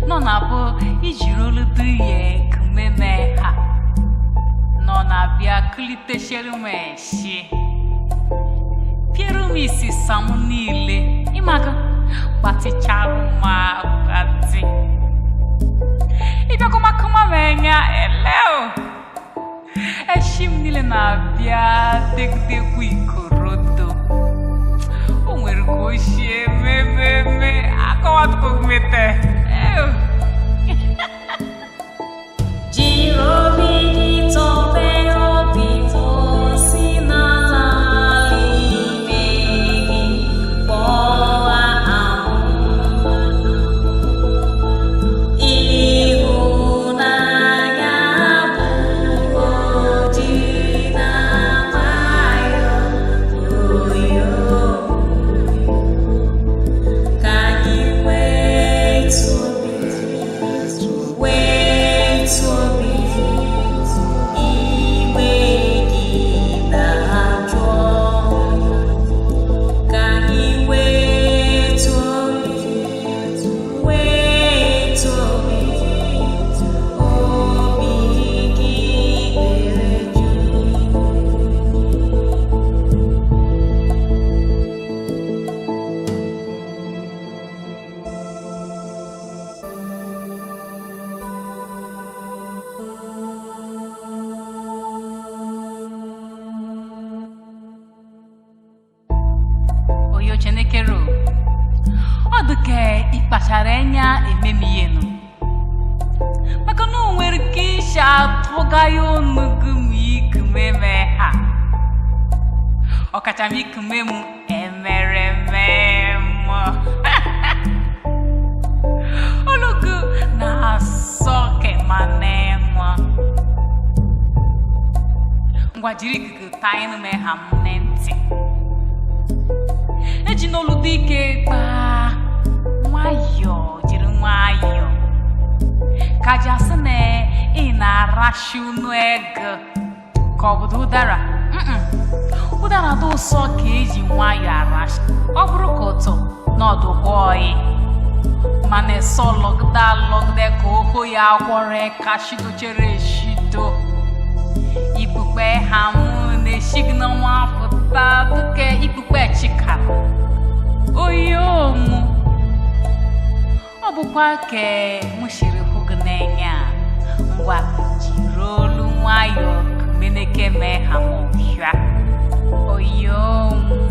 No na bo ijirolu duye kumeme ha. No na bia klite sherumeshi. Pieru misi samunile. Imaga bati charuma bati. Ibia kuma menya eleo. Eshim nile na bia degde kuikorodo. Onwere ko shie me akọwat ko mete. Chenekero oduke ikpacharenya ememienu maka no nwere kisha togayo nugumi kumeme ha okachami kumemu emerememo olugu na soke manema ngwajiri gugu tainu me hamnenti Ejinolu dike pa nwayo jiri nwayo kajasine ina rashunu ego kobudu udara udara do so ka eji nwayo arash oburu koto nodu boy mane so logde ko ho ya kwore kashido chere shido ibukpe hamu ne shigna wa futa duke ibukpe chika OYOOM Obukwa ke mushiri hugnenya ngwa jirolu nwayo kumeneke me hamu hwa OYOOM